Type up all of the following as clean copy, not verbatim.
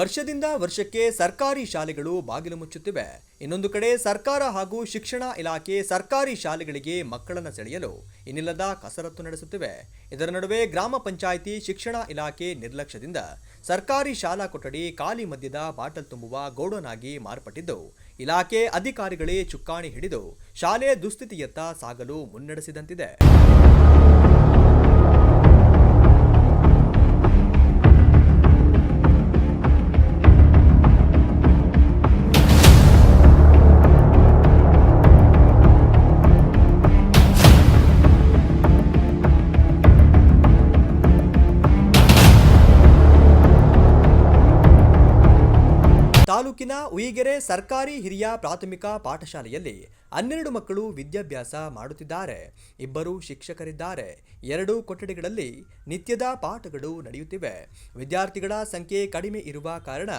ವರ್ಷದಿಂದ ವರ್ಷಕ್ಕೆ ಸರ್ಕಾರಿ ಶಾಲೆಗಳು ಬಾಗಿಲು ಮುಚ್ಚುತ್ತಿವೆ. ಇನ್ನೊಂದು ಕಡೆ ಸರ್ಕಾರ ಹಾಗೂ ಶಿಕ್ಷಣ ಇಲಾಖೆ ಸರ್ಕಾರಿ ಶಾಲೆಗಳಿಗೆ ಮಕ್ಕಳನ್ನು ಸೆಳೆಯಲು ಇನ್ನಿಲ್ಲದ ಕಸರತ್ತು ನಡೆಸುತ್ತಿವೆ. ಇದರ ನಡುವೆ ಗ್ರಾಮ ಪಂಚಾಯಿತಿ ಶಿಕ್ಷಣ ಇಲಾಖೆ ನಿರ್ಲಕ್ಷ್ಯದಿಂದ ಸರ್ಕಾರಿ ಶಾಲಾ ಕೊಠಡಿ ಖಾಲಿ ಮದ್ಯದ ಬಾಟಲ್ ತುಂಬುವ ಗೋಡೌನಾಗಿ ಮಾರ್ಪಟ್ಟಿದ್ದು, ಇಲಾಖೆ ಅಧಿಕಾರಿಗಳೇ ಚುಕ್ಕಾಣಿ ಹಿಡಿದು ಶಾಲೆ ದುಸ್ಥಿತಿಯತ್ತ ಸಾಗಲು ಮುನ್ನಡೆಸಿದಂತಿದೆ. ತಾಲೂಕಿನ ಉಯಿಗೆರೆ ಸರ್ಕಾರಿ ಹಿರಿಯ ಪ್ರಾಥಮಿಕ ಪಾಠಶಾಲೆಯಲ್ಲಿ 12 ಮಕ್ಕಳು ವಿದ್ಯಾಭ್ಯಾಸ ಮಾಡುತ್ತಿದ್ದಾರೆ. 2 ಶಿಕ್ಷಕರಿದ್ದಾರೆ. 2 ಕೊಠಡಿಗಳಲ್ಲಿ ನಿತ್ಯದ ಪಾಠಗಳು ನಡೆಯುತ್ತಿವೆ. ವಿದ್ಯಾರ್ಥಿಗಳ ಸಂಖ್ಯೆ ಕಡಿಮೆ ಇರುವ ಕಾರಣ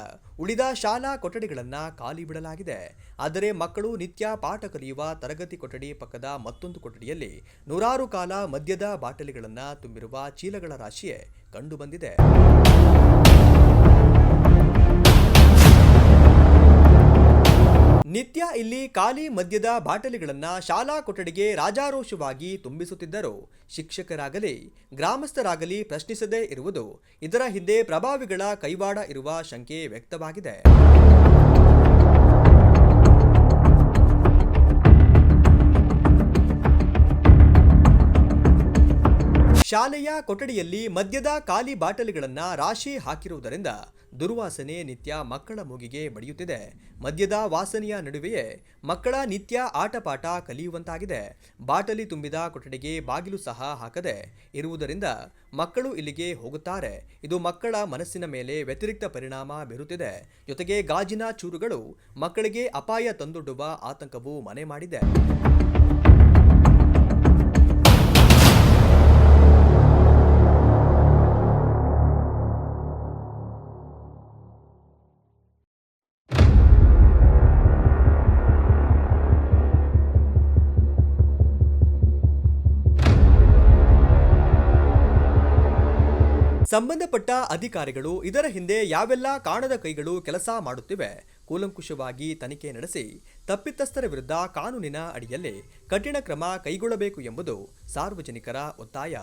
ಉಳಿದ ಶಾಲಾ ಕೊಠಡಿಗಳನ್ನು ಖಾಲಿ ಬಿಡಲಾಗಿದೆ. ಆದರೆ ಮಕ್ಕಳು ನಿತ್ಯ ಪಾಠ ಕಲಿಯುವ ತರಗತಿ ಕೊಠಡಿ ಪಕ್ಕದ ಮತ್ತೊಂದು ಕೊಠಡಿಯಲ್ಲಿ ನೂರಾರು ಕಾಲ ಮದ್ಯದ ಬಾಟಲಿಗಳನ್ನು ತುಂಬಿರುವ ಚೀಲಗಳ ರಾಶಿಯೇ ಕಂಡುಬಂದಿದೆ. ನಿತ್ಯ ಇಲ್ಲಿ ಖಾಲಿ ಮದ್ಯದ ಬಾಟಲಿಗಳನ್ನು ಶಾಲಾ ಕೊಠಡಿಗೆ ರಾಜಾರೋಷವಾಗಿ ತುಂಬಿಸುತ್ತಿದ್ದರು. ಶಿಕ್ಷಕರಾಗಲಿ ಗ್ರಾಮಸ್ಥರಾಗಲಿ ಪ್ರಶ್ನಿಸದೇ ಇರುವುದು, ಇದರ ಹಿಂದೆ ಪ್ರಭಾವಿಗಳ ಕೈವಾಡ ಇರುವ ಶಂಕೆ ವ್ಯಕ್ತವಾಗಿದೆ. ಶಾಲೆಯ ಕೊಠಡಿಯಲ್ಲಿ ಮದ್ಯದ ಖಾಲಿ ಬಾಟಲಿಗಳನ್ನು ರಾಶಿ ಹಾಕಿರುವುದರಿಂದ ದುರ್ವಾಸನೆ ನಿತ್ಯ ಮಕ್ಕಳ ಮೂಗಿಗೆ ಬಡಿಯುತ್ತಿದೆ. ಮದ್ಯದ ವಾಸನೆಯ ನಡುವೆಯೇ ಮಕ್ಕಳ ನಿತ್ಯ ಆಟಪಾಠ ಕಲಿಯುವಂತಾಗಿದೆ. ಬಾಟಲಿ ತುಂಬಿದ ಕೊಠಡಿಗೆ ಬಾಗಿಲು ಸಹ ಹಾಕದೆ ಇರುವುದರಿಂದ ಮಕ್ಕಳು ಇಲ್ಲಿಗೆ ಹೋಗುತ್ತಾರೆ. ಇದು ಮಕ್ಕಳ ಮನಸ್ಸಿನ ಮೇಲೆ ವ್ಯತಿರಿಕ್ತ ಪರಿಣಾಮ ಬೀರುತ್ತಿದೆ. ಜೊತೆಗೆ ಗಾಜಿನ ಚೂರುಗಳು ಮಕ್ಕಳಿಗೆ ಅಪಾಯ ತಂದೊಡ್ಡುವ ಆತಂಕವೂ ಮನೆ ಮಾಡಿದೆ. ಸಂಬಂಧಪಟ್ಟ ಅಧಿಕಾರಿಗಳು ಇದರ ಹಿಂದೆ ಯಾವೆಲ್ಲ ಕಾಣದ ಕೈಗಳು ಕೆಲಸ ಮಾಡುತ್ತಿವೆ, ಕೂಲಂಕುಷವಾಗಿ ತನಿಖೆ ನಡೆಸಿ ತಪ್ಪಿತಸ್ಥರ ವಿರುದ್ಧ ಕಾನೂನಿನ ಅಡಿಯಲ್ಲಿ ಕಠಿಣ ಕ್ರಮ ಕೈಗೊಳ್ಳಬೇಕು ಎಂಬುದು ಸಾರ್ವಜನಿಕರ ಒತ್ತಾಯ.